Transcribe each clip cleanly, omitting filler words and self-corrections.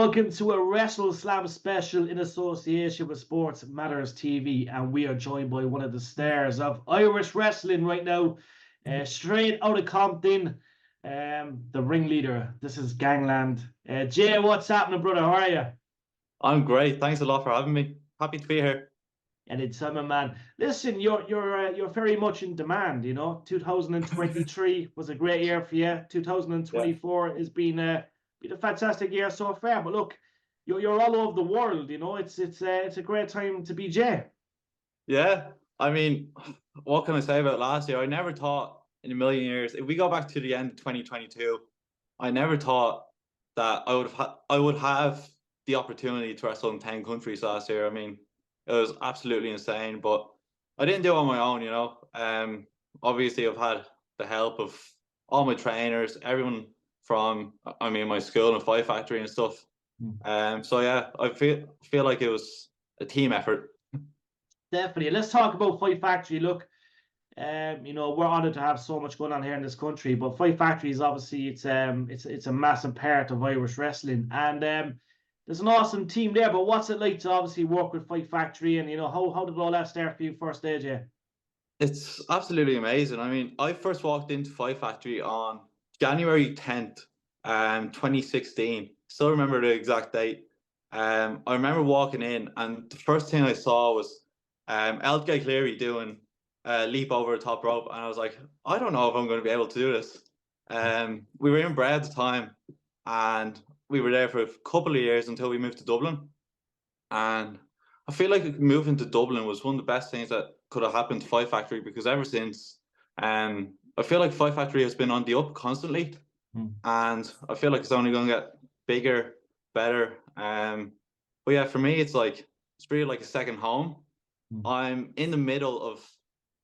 Welcome to a WrestleSlam special in association with Sports Matters TV, and we are joined by one of the stars of Irish wrestling right now, straight out of Compton, the ringleader. This is Gangland. Jay, what's happening, brother? How are you? I'm great. Thanks a lot for having me. Happy to be here. And it's summer, man. Listen, you're very much in demand. 2023 was a great year for you. Yeah. 2024 has been a fantastic year so far. But look, you're all over the world. It's a great time to be Jay. Yeah. I mean, what can I say about last year? I never thought in a million years, if we go back to the end of 2022, I never thought that I would have the opportunity to wrestle in 10 countries last year. I mean, it was absolutely insane, but I didn't do it on my own. Obviously I've had the help of all my trainers, everyone from my school and Fight Factory and stuff. So yeah, I feel like it was a team effort. Definitely. Let's talk about Fight Factory. Look, we're honored to have so much going on here in this country, but Fight Factory is obviously it's a massive part of Irish wrestling, and there's an awesome team there. But what's it like to obviously work with Fight Factory, and how did all that start for you first day, Jay? It's absolutely amazing. I mean, I first walked into Fight Factory on January 10th, 2016. Still remember the exact date. I remember walking in, and the first thing I saw was Cleary doing a leap over the top rope, and I was like, I don't know if I'm going to be able to do this. We were in Bray at the time, and we were there for a couple of years until we moved to Dublin. And I feel like moving to Dublin was one of the best things that could have happened to Fight Factory, because ever since, I feel like Fight Factory has been on the up constantly, and I feel like it's only going to get bigger, better. But yeah, for me, it's really like a second home. I'm in the middle of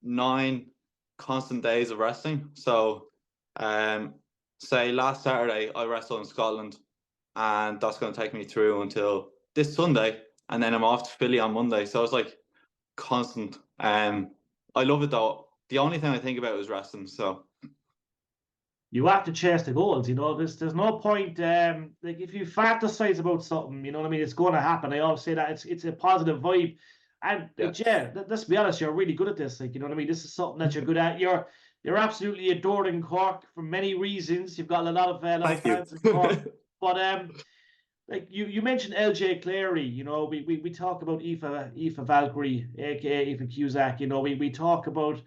9 constant days of wrestling. So, say last Saturday I wrestled in Scotland, and that's going to take me through until this Sunday, and then I'm off to Philly on Monday. So it's like constant. I love it though. The only thing I think about is wrestling. So You have to chase the goals. There's no point. Like if you fantasize about something, you know what I mean. It's going to happen. I always say that it's a positive vibe. And yeah, like, yeah, let's be honest, you're really good at this. Like, you know what I mean. This is something that you're good at. You're absolutely adored in Cork for many reasons. You've got a lot of thank you. fans in Cork. But like you mentioned LJ Cleary. We talk about Aoife Valkyrie, aka Aoife Cusack. We talk about.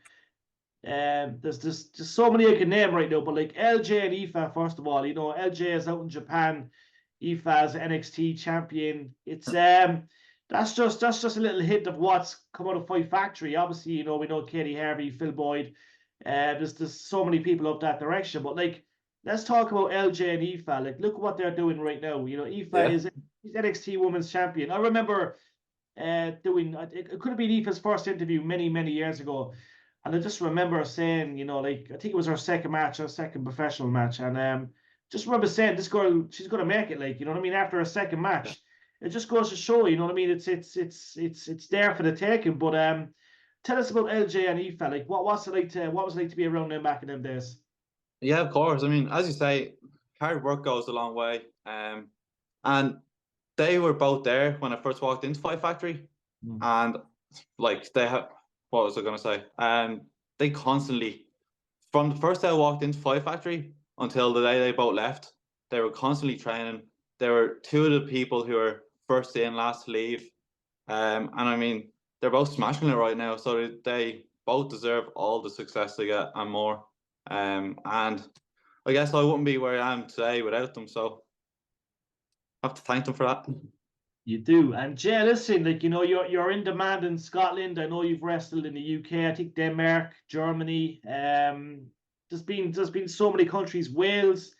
There's just so many I can name right now, but like LJ and Aoife, first of all, LJ is out in Japan, Aoife is NXT champion. It's that's just a little hint of what's come out of Fight Factory. Obviously, we know Katie Harvey, Phil Boyd. There's so many people up that direction, but like let's talk about LJ and Aoife. Like look what they're doing right now. Aoife Yeah, is she's NXT Women's Champion. I remember doing it could have been Aoife's first interview many years ago. And I just remember saying, like I think it was her second match, her second professional match, and just remember saying this girl, she's gonna make it. Like, you know what I mean? After a second yeah. match, it just goes to show, you know what I mean? It's there for the taking. But tell us about LJ and Aoife. Like, what was it like to be around them back in them days? Yeah, of course. I mean, as you say, hard work goes a long way. And they were both there when I first walked into Fight Factory, and like they have, what was I gonna say? They constantly, from the first day I walked into Fight Factory until the day they both left, they were constantly training. They were two of the people who were first in, last to leave. And I mean, they're both smashing it right now, so they both deserve all the success they get and more. And I guess I wouldn't be where I am today without them, so I have to thank them for that. You do. And Jay, listen, like you're in demand in Scotland. I know you've wrestled in the UK, I think Denmark, Germany. There's been so many countries, Wales.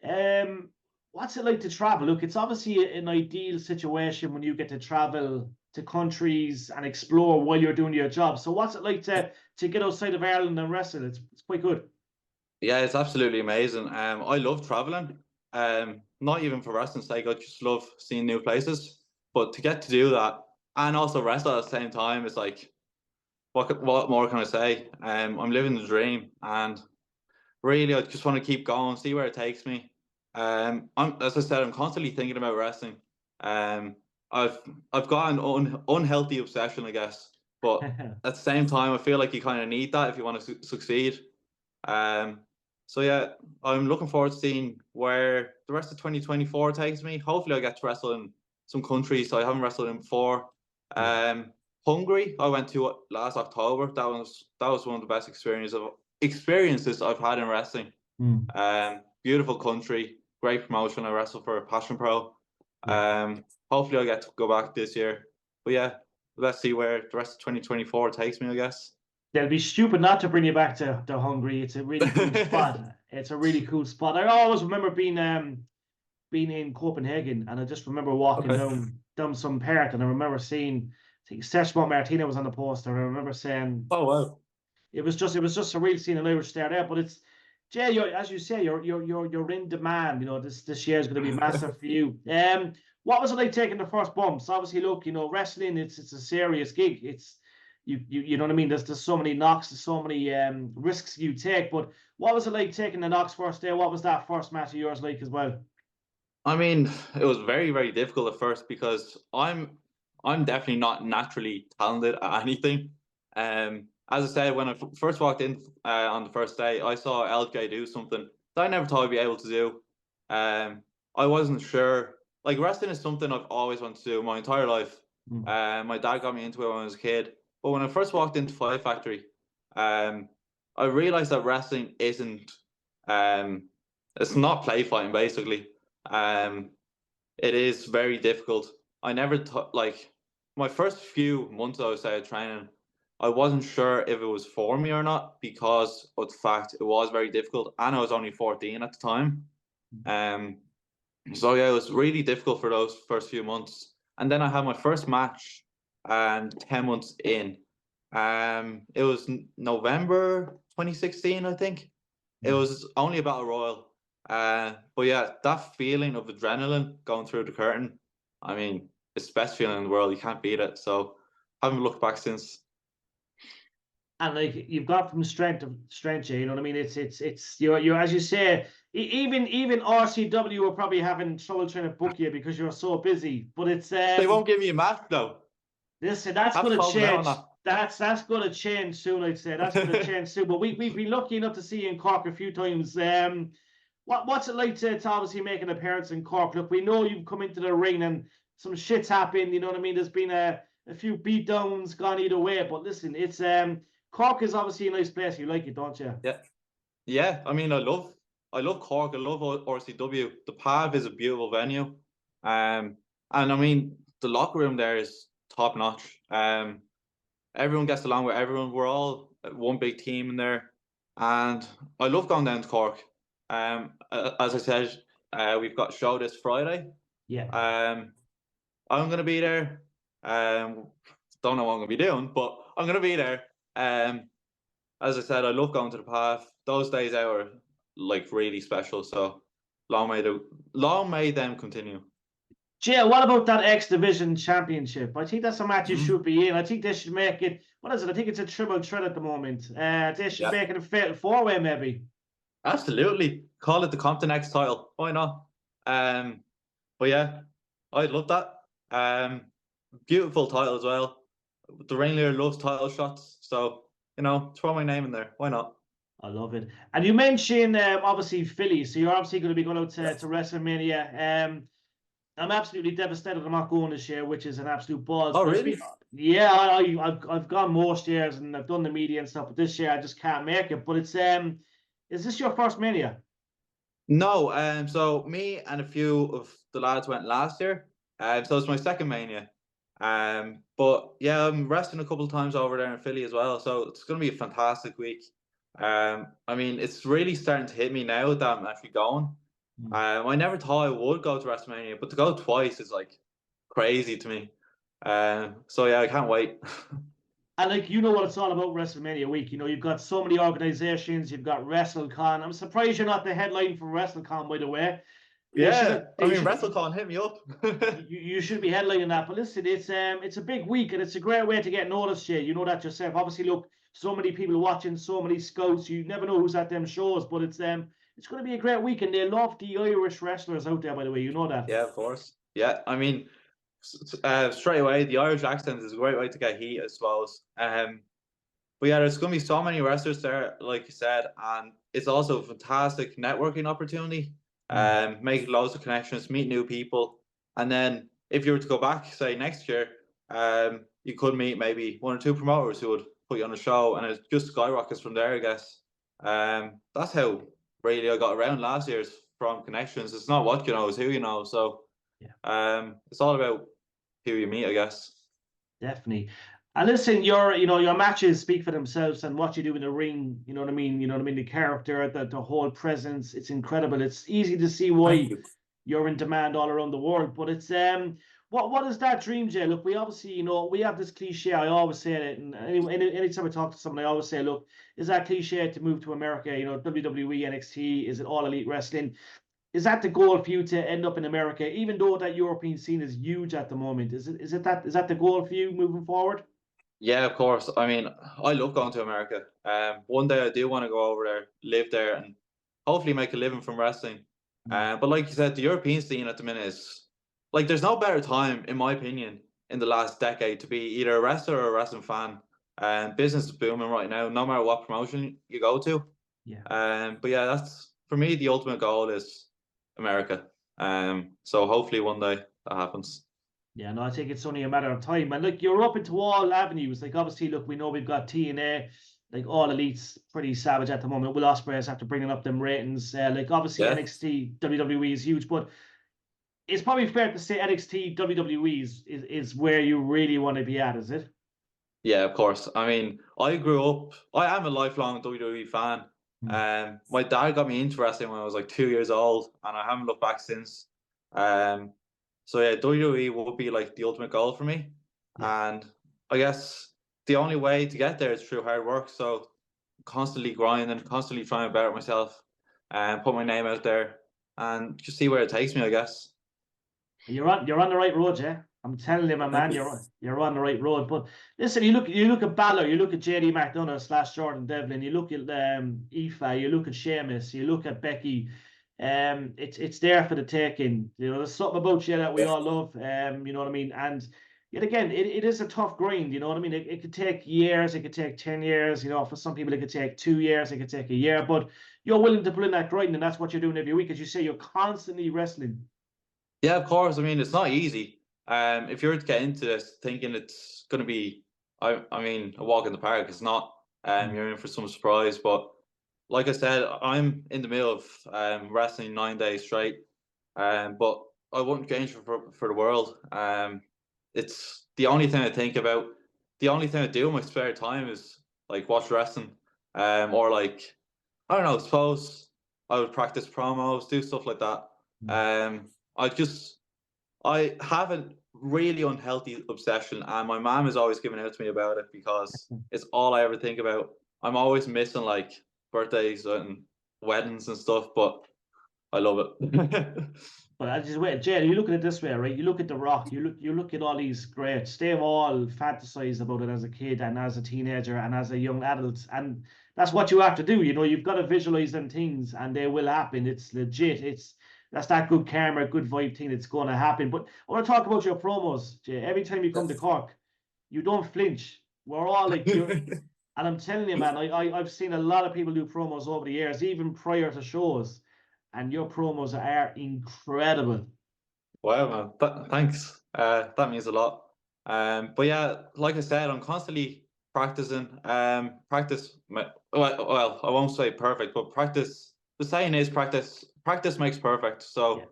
What's it like to travel? Look, it's obviously an ideal situation when you get to travel to countries and explore while you're doing your job. So what's it like to get outside of Ireland and wrestle? It's quite good. Yeah, it's absolutely amazing. I love traveling. Not even for wrestling's sake, I just love seeing new places. But to get to do that and also wrestle at the same time, it's like, what more can I say? I'm living the dream, and really, I just want to keep going, see where it takes me. As I said, I'm constantly thinking about wrestling. Um, I've got an unhealthy obsession, I guess, but at the same time, I feel like you kind of need that if you want to succeed. Um, so yeah, I'm looking forward to seeing where the rest of 2024 takes me. Hopefully, I get to wrestle in some countries I haven't wrestled in before. Hungary, I went to last October. That was one of the best experiences I've had in wrestling. Beautiful country, great promotion. I wrestled for Passion Pro. Hopefully I get to go back this year. But yeah, let's see where the rest of 2024 takes me, I guess. They'll be stupid not to bring you back to Hungary. It's a really cool spot. It's a really cool spot. I always remember being in Copenhagen, and I just remember walking down some park, and I remember seeing, I think Serge Martina was on the poster, and I remember saying, "Oh wow." It was just a real scene, an Irish star there. But it's, Jay, as you say, you're in demand. You know, this year is going to be massive for you. What was it like taking the first bumps? Obviously, look, you know, wrestling, it's a serious gig. It's you know what I mean. There's so many knocks, there's so many risks you take. But what was it like taking the knocks first day? What was that first match of yours like as well? I mean, it was very, very difficult at first because I'm definitely not naturally talented at anything. As I said, when I first walked in on the first day, I saw LJ do something that I never thought I'd be able to do. I wasn't sure. Like, wrestling is something I've always wanted to do my entire life. My dad got me into it when I was a kid. But when I first walked into Fight Factory, I realized that wrestling isn't, it's not play fighting basically. It is very difficult. I never thought, like, my first few months I was out training, I wasn't sure if it was for me or not because of the fact it was very difficult, and I was only 14 at the time. So yeah, it was really difficult for those first few months. And then I had my first match 10 months in. It was November 2016, I think. It was only a battle royal. But yeah, that feeling of adrenaline going through the curtain, I mean, it's the best feeling in the world. You can't beat it. So I haven't looked back since. And like, you've got from strength to strength, you know what I mean? It's you're as you say, even RCW are probably having trouble trying to book you because you're so busy. But it's They won't give me a match though. Listen, that's going to change. That's going to change soon. I'd say that's going to change soon. But we've been lucky enough to see you in Cork a few times. What's it like to obviously make an appearance in Cork? Look, we know you've come into the ring and some shit's happened. You know what I mean? There's been a few beatdowns gone either way. But listen, it's Cork is obviously a nice place. You like it, don't you? Yeah. I mean, I love Cork. I love RCW. The Pav is a beautiful venue. And I mean, the locker room there is top notch. Everyone gets along with everyone. We're all one big team in there, and I love going down to Cork. As I said, we've got a show this Friday. Yeah. I'm gonna be there. Don't know what I'm gonna be doing, but I'm gonna be there. As I said, I love going to the path. Those days out are like really special. So long may them continue. Jay, what about that X Division Championship? I think that's a match you should be in. I think they should make it. What is it? I think it's a triple threat at the moment. They should make it a fatal four-way, maybe. Absolutely, call it the Compton X title. Why not? But yeah, I'd love that. Beautiful title as well. The ringleader loves title shots, so you know, throw my name in there. Why not? I love it. And you mentioned obviously Philly, so you're obviously going to be going out to WrestleMania. I'm absolutely devastated I'm not going this year, which is an absolute balls. Oh, really? Yeah, I've gone most years and I've done the media and stuff, but this year I just can't make it. But it's is this your first Mania? No, so me and a few of the lads went last year. So it's my second Mania. But yeah, I'm resting a couple of times over there in Philly as well. So it's gonna be a fantastic week. I mean, it's really starting to hit me now that I'm actually going. I never thought I would go to WrestleMania, but to go twice is like crazy to me. So yeah, I can't wait. And like, you know what it's all about WrestleMania week. You know, you've got so many organizations. You've got WrestleCon. I'm surprised you're not the headline for WrestleCon, by the way. Yeah, I mean, WrestleCon, hit me up. you should be headlining that. But listen, it's a big week and it's a great way to get noticed, Jay. You know that yourself. Obviously, look, so many people watching, so many scouts. You never know who's at them shows, but it's it's going to be a great week, and they love the Irish wrestlers out there. By the way, you know that. Yeah, of course. Yeah, I mean, straight away, the Irish accent is a great way to get heat, I suppose. But yeah, there's going to be so many wrestlers there, like you said, and it's also a fantastic networking opportunity. Make loads of connections, meet new people, and then if you were to go back, say next year, you could meet maybe one or two promoters who would put you on a show, and it just skyrockets from there, I guess. That's how really I got around last year's from connections. It's not what you know, it's who you know. So, it's all about who you meet, I guess. Definitely. And listen, your matches speak for themselves, and what you do in the ring, you know what I mean? You know what I mean? The character, the whole presence, it's incredible. It's easy to see Thank why you. you're in demand all around the world. But it's what is that dream, Jay? Look, we obviously, we have this cliche. I always say it, and anytime I talk to someone, I always say, look, is that cliche to move to America? WWE, NXT, is it all elite wrestling? Is that the goal for you to end up in America, even though that European scene is huge at the moment? Is that the goal for you moving forward? Yeah, of course. I mean, I love going to America. One day I do want to go over there, live there, and hopefully make a living from wrestling. But like you said, the European scene at the minute is like there's no better time, in my opinion, in the last decade to be either a wrestler or a wrestling fan. Business is booming right now, no matter what promotion you go to. Yeah. But yeah, that's for me the ultimate goal is America. So hopefully one day that happens. Yeah, no, I think it's only a matter of time. And look, you're up into all avenues. Like obviously, look, we know we've got TNA, like all elites, pretty savage at the moment. Will Ospreay's after bringing up them ratings. Like obviously Yeah. NXT, WWE is huge, but it's probably fair to say NXT, WWE is where you really want to be at, is it? Yeah, of course. I mean, I grew up. I am a lifelong WWE fan. My dad got me into wrestling when I was like 2 years old, and I haven't looked back since. Um, so yeah, WWE would be like the ultimate goal for me, Yeah. and I guess the only way to get there is through hard work. So constantly grinding, constantly trying to better myself, and put my name out there, and just see where it takes me, I guess. You're on the right road, yeah. I'm telling you, my Thank man, you. you're on the right road. But listen, you look at Balor, you look at JD McDonough / Jordan Devlin, you look at Aoife, you look at Sheamus, you look at Becky. It's there for the taking. There's something about you that we all love. You know what I mean? And yet again, it is a tough grind, you know what I mean? It could take years, it could take 10 years, for some people it could take 2 years, it could take a year, but you're willing to put in that grind, and that's what you're doing every week. As you say, you're constantly wrestling. Yeah, of course. I mean, it's not easy. If you were to get into this thinking it's going to be, I mean, a walk in the park, it's not. You're in for some surprise. But like I said, I'm in the middle of wrestling 9 days straight. But I wouldn't change for the world. It's the only thing I think about. The only thing I do in my spare time is like watch wrestling. Or like I don't know. Suppose I would practice promos, do stuff like that. Um, I just I have a really unhealthy obsession, and my mom is always giving out to me about it because it's all I ever think about. I'm always missing like birthdays and weddings and stuff, but I love it. But I just wait, Jay, you look at it this way, right? You look at The Rock, you look at all these greats. They've all fantasized about it as a kid and as a teenager and as a young adult. And that's what you have to do. You've got to visualize them things and they will happen. It's legit. That's that good karma, good vibe thing that's gonna happen. But I want to talk about your promos, Jay. Every time you come to Cork, you don't flinch. We're all like you're and I'm telling you, man, I've seen a lot of people do promos over the years, even prior to shows, and your promos are incredible. Wow, man. Thanks. That means a lot. But yeah, like I said, I'm constantly practicing. Well, I won't say perfect, but practice. The saying is practice. Practice makes perfect. Yeah. So,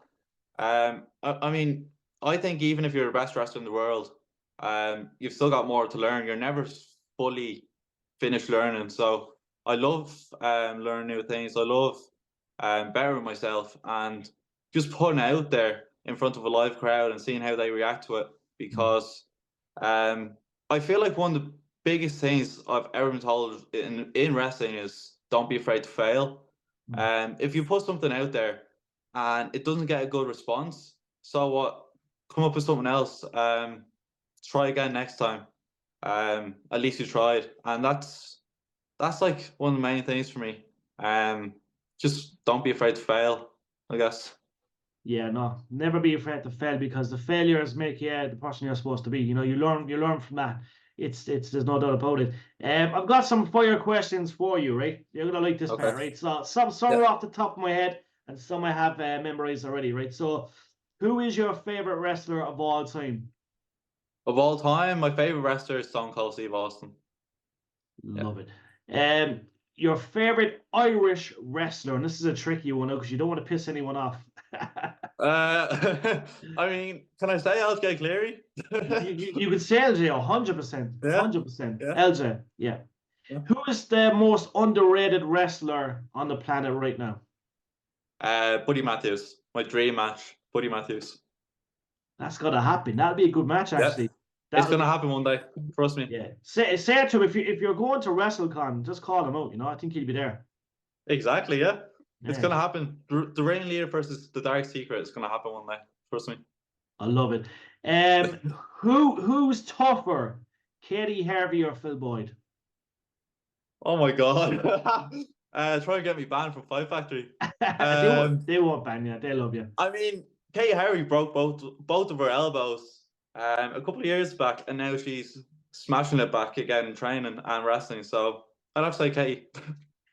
I mean, I think even if you're the best wrestler in the world, you've still got more to learn. You're never fully finished learning. So I love learning new things. I love bettering myself and just putting out there in front of a live crowd and seeing how they react to it. Because I feel like one of the biggest things I've ever been told in wrestling is don't be afraid to fail. If you put something out there and it doesn't get a good response, so what? Come up with something else. Try again next time. At least you tried, and that's like one of the main things for me. just don't be afraid to fail, I guess. Yeah, no, never be afraid to fail, because the failures make you the person you're supposed to be. You know, you learn from that. It's there's no doubt about it. I've got some fire questions for you, right? You're gonna like this Okay. part, right? So some Yeah. are off the top of my head, and some I have memorized already, right? So, who is your favorite wrestler of all time? Of all time, my favorite wrestler is Stone Cold Steve Austin. Yeah. Love it. Your favorite Irish wrestler, and this is a tricky one because you don't want to piss anyone off. I mean, can I say LJ Cleary? You could say LJ 100%, Yeah. 100%. Yeah. LJ, yeah. Yeah. Who is the most underrated wrestler on the planet right now? Buddy Matthews. My dream match. Buddy Matthews. That's got to happen. That'll be a good match, Yeah. actually. It's That'll gonna be, happen one day. Trust me. yeah. Say it to him, if you're going to WrestleCon, just call him out. You know, I think he'll be there. Exactly, yeah. It's Yeah, gonna happen. The reigning leader versus the Dark Secret is gonna happen one day. Trust me. I love it. Who's tougher, Katie Harvey or Phil Boyd? Oh my god. Try and get me banned from Fight Factory. They won't ban you. They love you. I mean, Kay Harry broke both of her elbows a couple of years back, and now she's smashing it back again in training and wrestling. So I'd have to say Kay.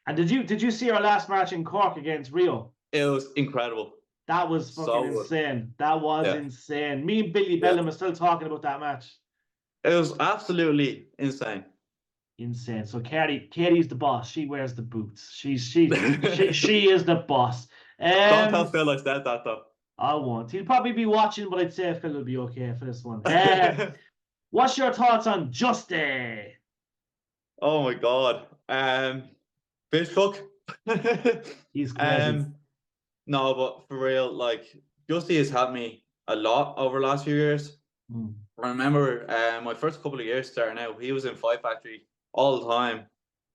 And did you see our last match in Cork against Rio? It was incredible. That was fucking insane. That was insane. Me and Billy Bellum are still talking about that match. It was absolutely insane. Insane. So Katie's the boss. She wears the boots. she is the boss. Don't tell Phil I said that though. I won't. He'll probably be watching, but I'd say Phil will be okay for this one. What's your thoughts on Justy? Oh my god. Fish cook. He's crazy. No, but for real, like Justy has helped me a lot over the last few years. I remember my first couple of years starting out, he was in Fight Factory all the time,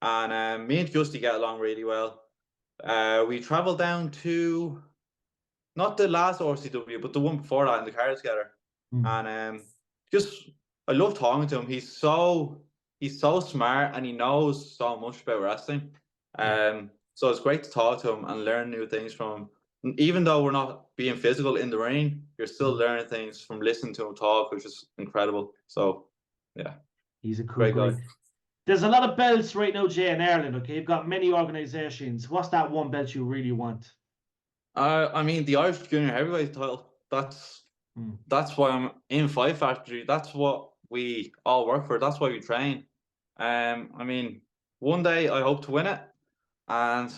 and me and Justy get along really well. We travelled down to not the last RCW, but the one before that in the car together, and just I love talking to him. He's so smart and he knows so much about wrestling. So it's great to talk to him and learn new things from him. And even though we're not being physical in the ring, you're still learning things from listening to him talk, which is incredible. So, yeah. He's a cool guy. There's a lot of belts right now, Jay, in Ireland, okay? You've got many organizations. What's that one belt you really want? I mean, the Irish Junior Heavyweight title. That's why I'm in Fight Factory. That's what we all work for. That's why we train. I mean, one day I hope to win it, and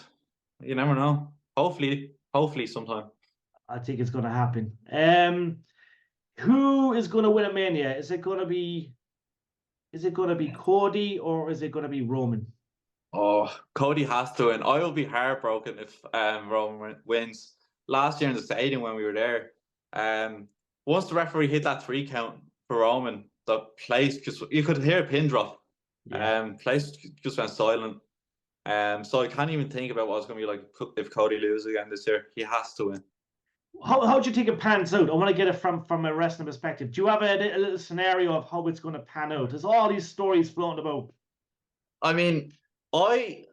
you never know. Hopefully sometime. I think it's going to happen. Who is going to win at Mania? Is it going to be Cody or is it going to be Roman? Oh, Cody has to win. I will be heartbroken if Roman wins. Last year in the stadium when we were there, once the referee hit that 3 count for Roman, the place just, you could hear a pin drop. Place just went silent. So I can't even think about what it's going to be like if Cody loses again this year. He has to win. How do you think it pans out? I want to get it from a wrestling perspective. Do you have a little scenario of how it's going to pan out? There's all these stories floating about. I mean, I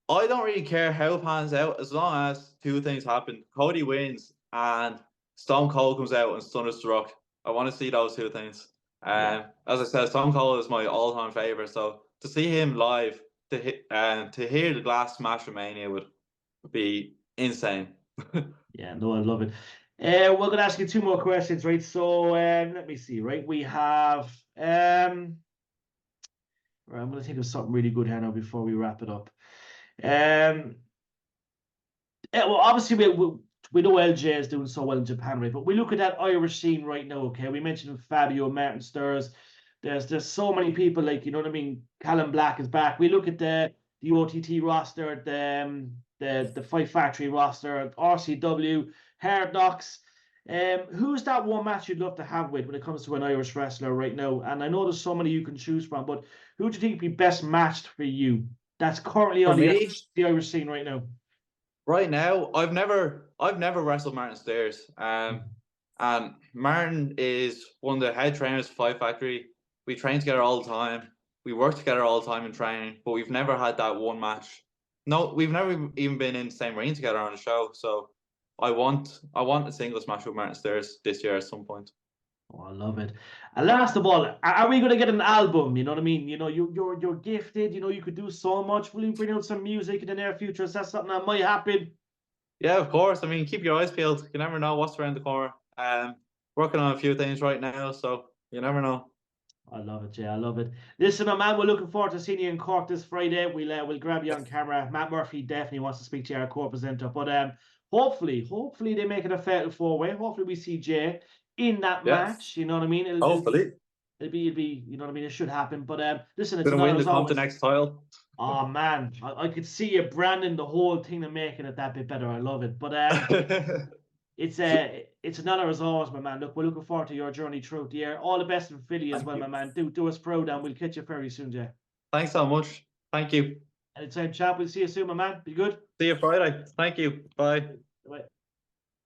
don't really care how it pans out as long as 2 things happen. Cody wins and Stone Cold comes out and stuns The Rock. I want to see those 2 things. As I said, Stone Cold is my all-time favorite. So to see him live, to hear the glass smash of Mania would be insane. Yeah, no, I love it. We're going to ask you 2 more questions, right? So let me see, right? We have I'm going to think of something really good here now before we wrap it up. Well, obviously we know LJ is doing so well in Japan, right? But we look at that Irish scene right now, okay? We mentioned Fabio, Martin Sturs. There's so many people, like, you know what I mean? Callum Black is back. We look at the OTT roster, the Fight Factory roster, RCW, Hard Knocks. Who's that one match you'd love to have with when it comes to an Irish wrestler right now? And I know there's so many you can choose from, but who do you think would be best matched for you that's currently on the Irish scene right now? Right now, I've never wrestled Martin Stairs. And Martin is one of the head trainers of Fight Factory. We train together all the time. We work together all the time in training, but we've never had that one match. No, we've never even been in the same ring together on the show. So I want a singles match with Martin Stairs this year at some point. Oh, I love it. And last of all, are we going to get an album? You know what I mean? You know, you're gifted. You know, you could do so much. Will you bring out some music in the near future? Is that something that might happen? Yeah, of course. I mean, keep your eyes peeled. You never know what's around the corner. Working on a few things right now, so you never know. I love it, Jay. I love it. Listen, my man, we're looking forward to seeing you in Cork this Friday. We'll grab you on camera. Matt Murphy definitely wants to speak to you, our co-presenter. But hopefully they make it a fatal four-way. Hopefully we see Jay in that Yeah, match. You know what I mean? hopefully. It'll be, you know what I mean? It should happen. But listen, it's Gonna an honor win the as always. Compton X title. Oh man, I could see you branding the whole thing and making it that bit better. I love it. But it's an honor as always, my man. Look, we're looking forward to your journey throughout the year. All the best in Philly as Thank well, you. my man. Do us proud, and we'll catch you very soon, Jay. Thanks so much. Thank you. Anytime, chap. We'll see you soon, my man. Be good. See you Friday. Thank you. Bye. Bye.